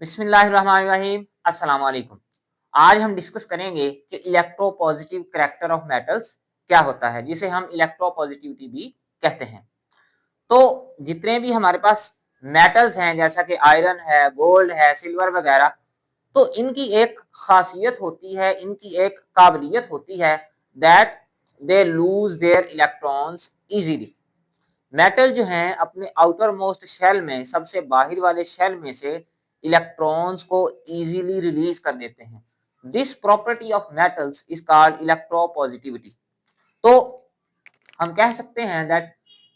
बिस्मिल्लाहिर्रहमानिर्रहीम। अस्सलाम वालेकुम। आज हम डिस्कस करेंगे कि इलेक्ट्रोपॉजिटिव करैक्टर ऑफ मेटल्स क्या होता है, जिसे हम इलेक्ट्रोपॉजिटिविटी भी कहते हैं। तो जितने भी हमारे पास मेटल्स हैं, जैसा कि आयरन है, गोल्ड है, सिल्वर वगैरह, तो इनकी एक खासियत होती है, इनकी एक काबिलियत होती है that they lose their electrons easily. Metal जो हैं अपने आउटर मोस्ट शेल में, सबसे बाहर वाले शेल में से इलेक्ट्रॉन्स को इजीली रिलीज कर देते हैं। This property of metals is called electropositivity. तो हम कह सकते हैं that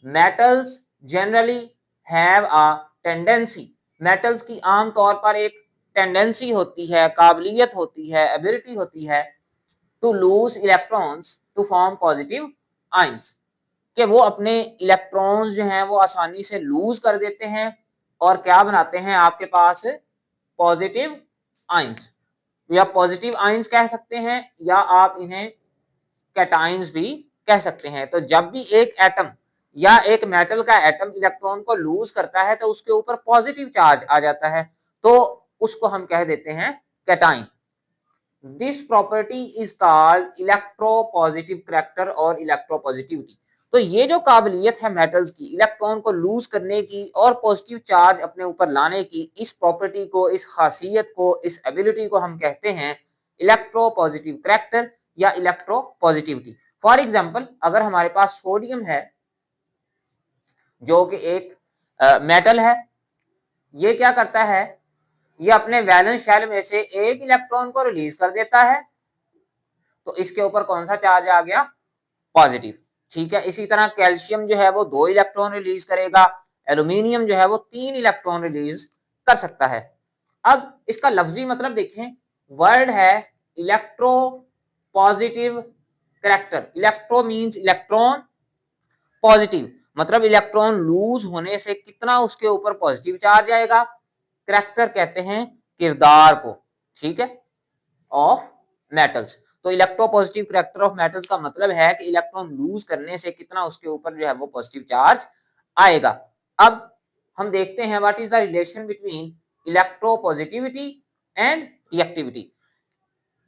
metals generally have a tendency, metals की आम तौर पर एक टेंडेंसी होती है, काबिलियत होती है, एबिलिटी होती है to lose electrons to form positive ions, कि वो अपने इलेक्ट्रॉन्स जो हैं वो आसानी से लूज कर देते हैं और क्या बनाते हैं आपके पास पॉजिटिव आयंस, या पॉजिटिव आयंस कह सकते हैं, या आप इन्हें कैटायंस भी कह सकते हैं। तो जब भी एक एटम या एक मेटल का एटम इलेक्ट्रॉन को लूज करता है तो उसके ऊपर पॉजिटिव चार्ज आ जाता है, तो उसको हम कह देते हैं cation. This property is called electropositive character और इलेक्ट्रोपॉजिटिविटी। तो ये जो काबिलियत है मेटल्स की इलेक्ट्रॉन को लूज करने की और पॉजिटिव चार्ज अपने ऊपर लाने की, इस प्रॉपर्टी को, इस खासियत को, इस एबिलिटी को हम कहते हैं इलेक्ट्रोपॉजिटिव करैक्टर या इलेक्ट्रोपॉजिटिविटी। फॉर एग्जांपल, अगर हमारे पास सोडियम है जो कि एक मेटल है, ये क्या करता है, ये अपने वैलेंस शेल में से एक इलेक्ट्रॉन को रिलीज कर देता है, तो इसके ऊपर कौन सा चार्ज आ गया, पॉजिटिव। ठीक है, इसी तरह कैल्शियम जो है वो 2 इलेक्ट्रॉन रिलीज करेगा, एल्यूमिनियम जो है वो 3 इलेक्ट्रॉन रिलीज कर सकता है। अब इसका लफ्जी मतलब देखें, वर्ड है electro positive character. Electro means electron, positive मतलब इलेक्ट्रॉन लूज होने से कितना उसके ऊपर पॉजिटिव चार्ज आएगा, करैक्टर कहते हैं किरदार को, ठीक है, ऑफ मेटल्स। तो इलेक्ट्रोपॉजिटिव करैक्टर ऑफ मेटल्स का मतलब है कि इलेक्ट्रॉन लूज करने से कितना उसके ऊपर जो है वो पॉजिटिव चार्ज आएगा। अब हम देखते हैं what is the relation between electropositivity and reactivity.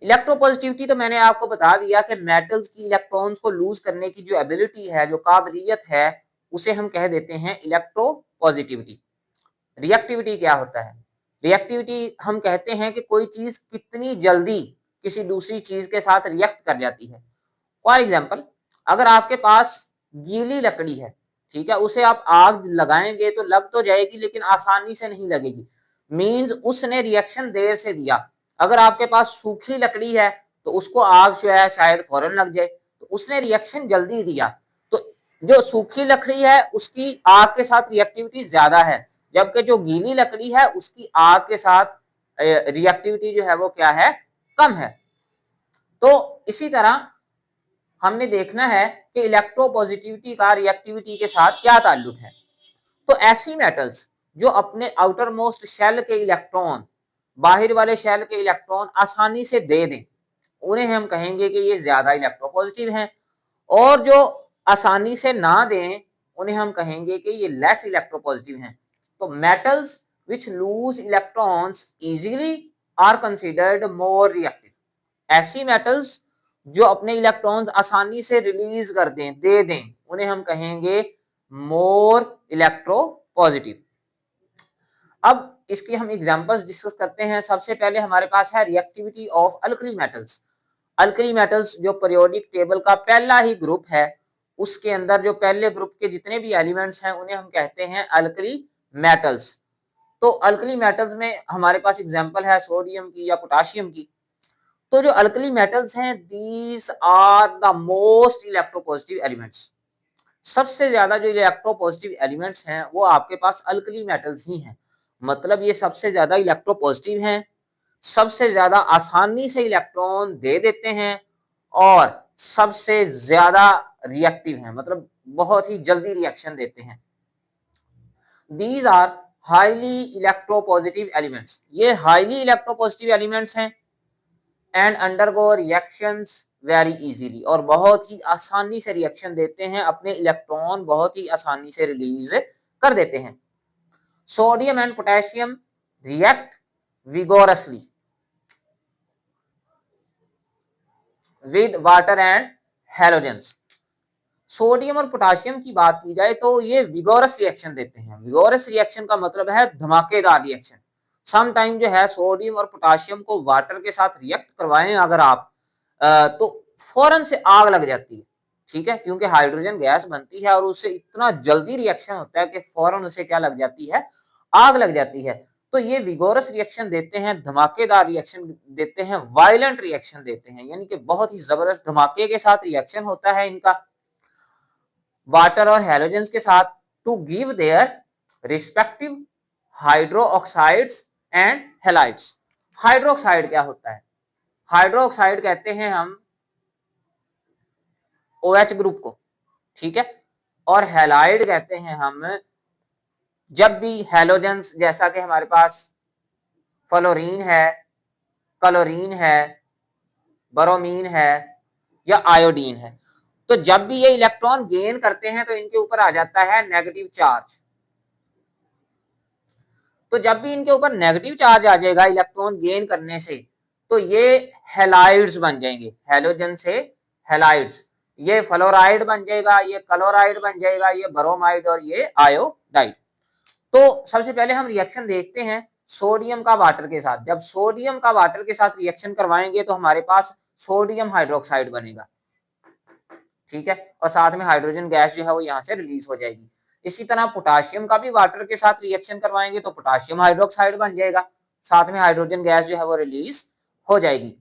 Electropositivity तो मैंने आपको बता दिया कि मेटल्स की इलेक्ट्रॉन्स को लूज करने की जो एबिलिटी है, जो काबिलियत है, उसे हम कह देते हैं इलेक्ट्रोपॉजिटिविटी। रिएक्टिविटी क्या होता है, रिएक्टिविटी हम कहते हैं कि कोई चीज कितनी जल्दी किसी दूसरी चीज के साथ रिएक्ट कर जाती है। फॉर एग्जाम्पल, अगर आपके पास गीली लकड़ी है, ठीक है, उसे आप आग लगाएंगे तो लग तो जाएगी लेकिन आसानी से नहीं लगेगी, मींस उसने रिएक्शन देर से दिया। अगर आपके पास सूखी लकड़ी है तो उसको आग जो है शायद फौरन लग जाए, तो उसने रिएक्शन जल्दी दिया। तो जो सूखी लकड़ी है उसकी आग के साथ रिएक्टिविटी ज्यादा है, जबकि जो गीली लकड़ी है उसकी आग के साथ रिएक्टिविटी जो है वो क्या है, कम है। तो इसी तरह हमने देखना है कि इलेक्ट्रोपॉजिटिविटी का रिएक्टिविटी के साथ क्या ताल्लुक है। तो ऐसी मेटल्स जो अपने आउटर मोस्ट शेल के इलेक्ट्रॉन, बाहर वाले शेल के इलेक्ट्रॉन आसानी से दे दें, उन्हें हम कहेंगे कि ये ज्यादा इलेक्ट्रोपॉजिटिव हैं, और जो आसानी से ना दें उन्हें हम कहेंगे कि ये लेस इलेक्ट्रोपॉजिटिव हैं। तो metals which lose electrons easily are considered more reactive. ऐसी मेटल्स जो अपने इलेक्ट्रॉन्स आसानी से रिलीज कर दें, दे दें, उन्हें हम कहेंगे मोर इलेक्ट्रोपॉजिटिव। अब इसकी हम एग्जांपल्स डिस्कस करते हैं। सबसे पहले हमारे पास है reactivity of alkali metals. Alkali metals जो पीरियोडिक टेबल का पहला ही ग्रुप है, उसके अंदर जो पहले ग्रुप के जितने भी एलिमेंट्स हैं उन्हें हम कहते हैं अल्कली मेटल्स। तो अल्कली मेटल्स में हमारे पास एग्जांपल है सोडियम की या पोटाशियम की। तो जो अल्कली मेटल्स हैं, these are the most electropositive elements. सबसे ज्यादा जो इलेक्ट्रोपॉजिटिव एलिमेंट्स हैं वो आपके पास अल्कली मेटल्स ही हैं। मतलब ये सबसे ज्यादा इलेक्ट्रोपॉजिटिव हैं, सबसे ज्यादा आसानी से इलेक्ट्रॉन दे देते हैं, और सबसे ज्यादा रिएक्टिव हैं, मतलब बहुत ही जल्दी रिएक्शन देते हैं। These are highly electropositive elements. ये हाईली इलेक्ट्रोपॉजिटिव एलिमेंट्स हैं and undergo reactions very easily, और बहुत ही आसानी से रिएक्शन देते हैं, अपने इलेक्ट्रॉन बहुत ही आसानी से रिलीज कर देते हैं। Sodium and potassium react vigorously with water and halogens। Sodium और पोटाशियम की बात की जाए तो ये विगोरस रिएक्शन देते हैं। विगोरस रिएक्शन का मतलब है धमाकेदार रिएक्शन। सम टाइम जो है सोडियम और पोटाशियम को वाटर के साथ रिएक्ट करवाएं अगर आप तो फौरन से आग लग जाती है, ठीक है, क्योंकि हाइड्रोजन गैस बनती है और उससे इतना जल्दी रिएक्शन होता है कि फौरन उसे क्या लग जाती है, आग लग जाती है। तो ये विगोरस रिएक्शन देते हैं, धमाकेदार रिएक्शन देते हैं, वायलेंट रिएक्शन देते हैं, यानी कि बहुत ही जबरदस्त धमाके के साथ रिएक्शन होता है इनका वाटर और हैलोजेंस के साथ to give their respective hydroxides and halides. Hydroxide क्या होता है? हाइड्रोक्साइड कहते हैं हम OH ग्रुप को, ठीक है, और हैलाइड कहते हैं हम जब भी हैलोजेंस, जैसा कि हमारे पास फ्लोरीन है, क्लोरीन है, ब्रोमीन है या आयोडीन है, तो जब भी ये इलेक्ट्रॉन गेन करते हैं तो इनके ऊपर आ जाता है नेगेटिव चार्ज। तो जब भी इनके ऊपर नेगेटिव चार्ज आ जाएगा इलेक्ट्रॉन गेन करने से, तो ये हैलाइड्स बन जाएंगे, हैलोजन से हैलाइड्स, ये फ्लोराइड बन जाएगा, ये क्लोराइड बन जाएगा, ये ब्रोमाइड और ये आयोडाइड। तो सबसे पहले हम रिएक्शन देखते हैं सोडियम का वाटर के साथ। जब सोडियम का वाटर के साथ रिएक्शन करवाएंगे तो हमारे पास सोडियम हाइड्रोक्साइड बनेगा, ठीक है, और साथ में हाइड्रोजन गैस जो है वो यहाँ से रिलीज हो जाएगी। इसी तरह पोटाशियम का भी वाटर के साथ रिएक्शन करवाएंगे तो पोटाशियम हाइड्रोक्साइड बन जाएगा, साथ में हाइड्रोजन गैस जो है वो रिलीज हो जाएगी।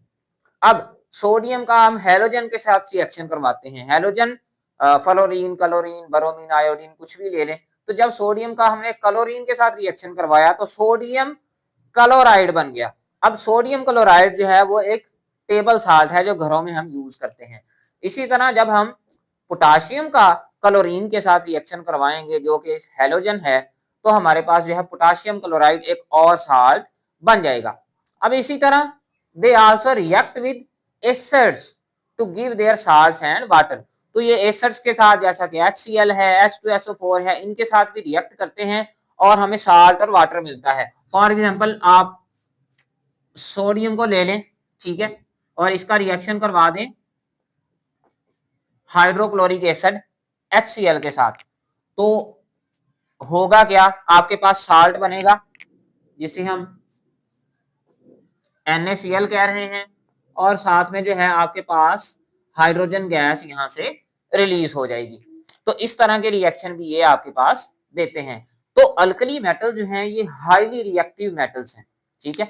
अब सोडियम का हम हैलोजन के साथ रिएक्शन करवाते हैं, halogen fluorine, chlorine, bromine, iodine कुछ भी ले लें। तो जब सोडियम का हमने क्लोरीन के साथ रिएक्शन करवाया तो सोडियम क्लोराइड बन गया। अब सोडियम क्लोराइड जो है वो एक टेबल साल्ट है जो घरों में हम यूज करते हैं। इसी तरह जब हम पोटाशियम का क्लोरीन के साथ रिएक्शन करवाएंगे जो कि हैलोजन है, तो हमारे पास जो है पोटाशियम क्लोराइड एक और साल्ट बन जाएगा। अब इसी तरह they also react with acids to give their salts and water. तो ये एसिड्स के साथ जैसा कि HCl है, H2SO4 है, इनके साथ भी रिएक्ट करते हैं और हमें साल्ट और वाटर मिलता है। फॉर एग्जांपल आप सोडियम को ले लें, ठीक है, और इसका रिएक्शन करवा दें हाइड्रोक्लोरिक एसिड HCl के साथ, तो होगा क्या, आपके पास साल्ट बनेगा जिसे हम NaCl कह रहे हैं, और साथ में जो है आपके पास हाइड्रोजन गैस यहां से रिलीज हो जाएगी। तो इस तरह के रिएक्शन भी ये आपके पास देते हैं। तो अल्कली मेटल जो है ये हाईली रिएक्टिव मेटल्स हैं, ठीक है।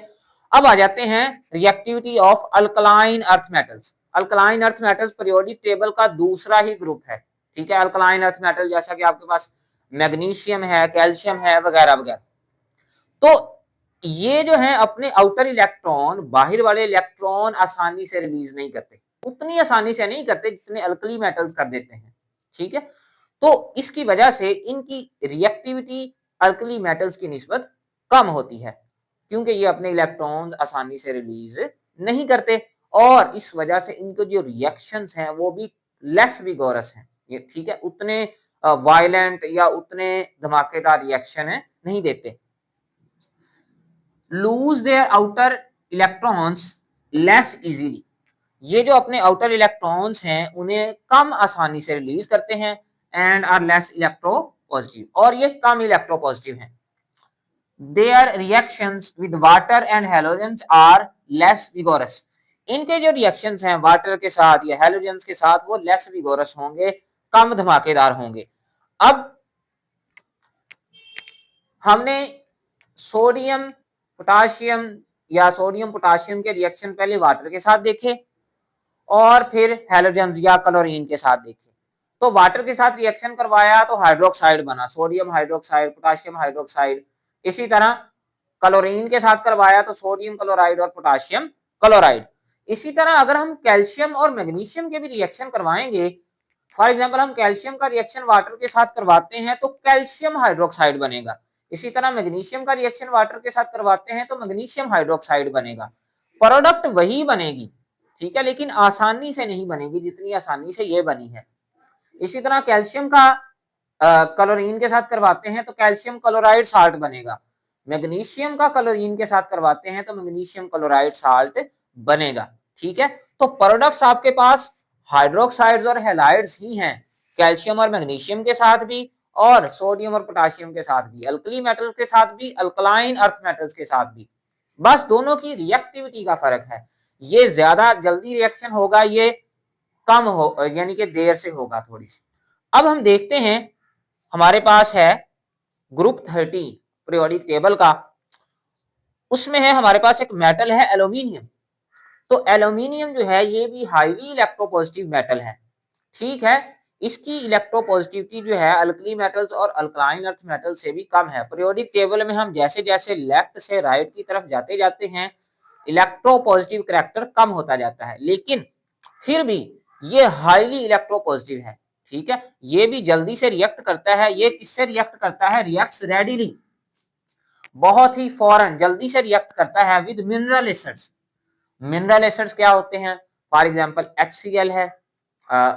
अब आ जाते हैं reactivity of alkaline earth metals. Alkaline earth metals periodic table का दूसरा ही ग्रुप है, ठीक है। अल्कलाइन अर्थ मेटल जैसा कि आपके पास मैग्नीशियम है, कैल्शियम है वगैरह वगैरह। तो ये जो है अपने आउटर इलेक्ट्रॉन, बाहर वाले इलेक्ट्रॉन आसानी से रिलीज नहीं करते, उतनी आसानी से नहीं करते जितने अल्कली मेटल्स कर देते हैं, ठीक है। तो इसकी वजह से इनकी रिएक्टिविटी अल्कली मेटल्स की निस्बत कम होती है, क्योंकि ये अपने इलेक्ट्रॉन्स आसानी से रिलीज नहीं करते, और इस वजह से इनके जो रिएक्शंस हैं वो भी लेस विगोरस हैं, ये ठीक है, उतने वायलेंट या उतने धमाकेदार रिएक्शन नहीं देते। Lose their outer electrons less easily, ये जो अपने आउटर इलेक्ट्रॉन्स हैं उन्हें कम आसानी से रिलीज करते हैं, एंड आर लेस इलेक्ट्रोपॉजिटिव, और ये कम इलेक्ट्रोपॉजिटिव हैं। Their reactions with water and halogens are less vigorous, इनके जो रिएक्शंस हैं वाटर के साथ या हैलोजेंस के साथ वो लेस विगोरस होंगे, कम धमाकेदार होंगे। अब हमने सोडियम पोटाशियम या सोडियम पोटाशियम के रिएक्शन पहले वाटर के साथ देखे और फिर हैलोजेंस या क्लोरीन के साथ देखे। तो वाटर के साथ रिएक्शन करवाया तो हाइड्रोक्साइड बना, सोडियम हाइड्रोक्साइड, पोटाशियम हाइड्रोक्साइड। इसी तरह क्लोरीन के साथ करवाया तो सोडियम क्लोराइड और पोटाशियम क्लोराइड। इसी तरह अगर हम कैल्शियम और मैग्नीशियम के भी रिएक्शन करवाएंगे, फॉर एग्जाम्पल हम कैल्शियम का रिएक्शन वाटर के साथ करवाते हैं तो कैल्शियम हाइड्रोक्साइड बनेगा। इसी तरह मैग्नीशियम का रिएक्शन वाटर के साथ करवाते हैं तो मैग्नीशियम हाइड्रोक्साइड बनेगा। प्रोडक्ट वही बनेगी, ठीक है, लेकिन आसानी से नहीं बनेगी जितनी आसानी से ये बनी है। इसी तरह कैल्शियम का क्लोरीन के साथ करवाते हैं तो कैल्शियम क्लोराइड साल्ट बनेगा, मैग्नीशियम का क्लोरीन के साथ करवाते हैं तो मैग्नीशियम क्लोराइड साल्ट बनेगा। ठीक है, तो प्रोडक्ट्स आपके पास हाइड्रोक्साइड्स और हैलाइड्स ही हैं, कैल्शियम और मैग्नीशियम के साथ भी और सोडियम और पोटाशियम के साथ भी, अल्कली मेटल्स के साथ भी, अल्कलाइन अर्थ मेटल्स के साथ भी। बस दोनों की रिएक्टिविटी का फर्क है, ये ज्यादा जल्दी रिएक्शन होगा, ये कम हो यानी कि देर से होगा थोड़ी सी। अब हम देखते हैं हमारे पास है ग्रुप 30 पीरियोडिक टेबल का, उसमें है हमारे पास एक मेटल है एल्यूमिनियम। तो एल्यूमिनियम जो है ये भी हाईली इलेक्ट्रोपॉजिटिव मेटल है। ठीक है, इसकी इलेक्ट्रोपॉजिटिविटी जो है अल्कली मेटल्स और अल्कलाइन अर्थ मेटल से भी कम है। पीरियोडिक टेबल में हम जैसे जैसे लेफ्ट से राइट की तरफ जाते जाते हैं इलेक्ट्रोपॉजिटिव करैक्टर कम होता जाता है, लेकिन फिर भी ये हाईली इलेक्ट्रोपॉजिटिव है। ठीक है, ये भी जल्दी से रिएक्ट करता है। ये किससे रिएक्ट करता है? रिएक्ट्स रेडिली, बहुत ही फौरन जल्दी से रिएक्ट करता है with mineral acids. Mineral acids क्या होते हैं? फॉर एग्जांपल HCl है,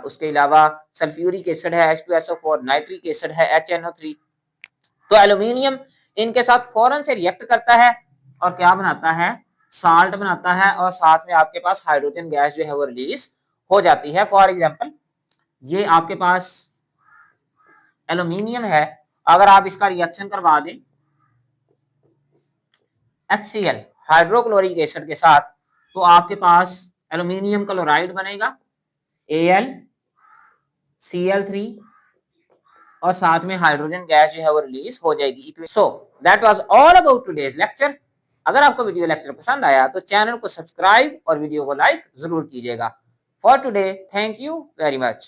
उसके अलावा सल्फ्यूरिक एसिड है H2SO4, नाइट्रिक एसिड है HNO3। तो एल्यूमिनियम इनके साथ फौरन से रिएक्ट करता है और क्या बनाता है? साल्ट बनाता है, और साथ में आपके पास हाइड्रोजन गैस जो है वो रिलीज हो जाती है। फॉर एग्जांपल ये आपके पास एल्यूमिनियम है, अगर आप इसका रिएक्शन करवा दें HCl हाइड्रोक्लोरिक एसिड के साथ, तो आपके पास एल्यूमिनियम क्लोराइड बनेगा AlCl3, और साथ में हाइड्रोजन गैस जो है वो रिलीज हो जाएगी। So that was all about today's lecture. अगर आपको वीडियो लेक्चर पसंद आया तो चैनल को सब्सक्राइब और वीडियो को लाइक जरूर कीजिएगा। For today thank you very much.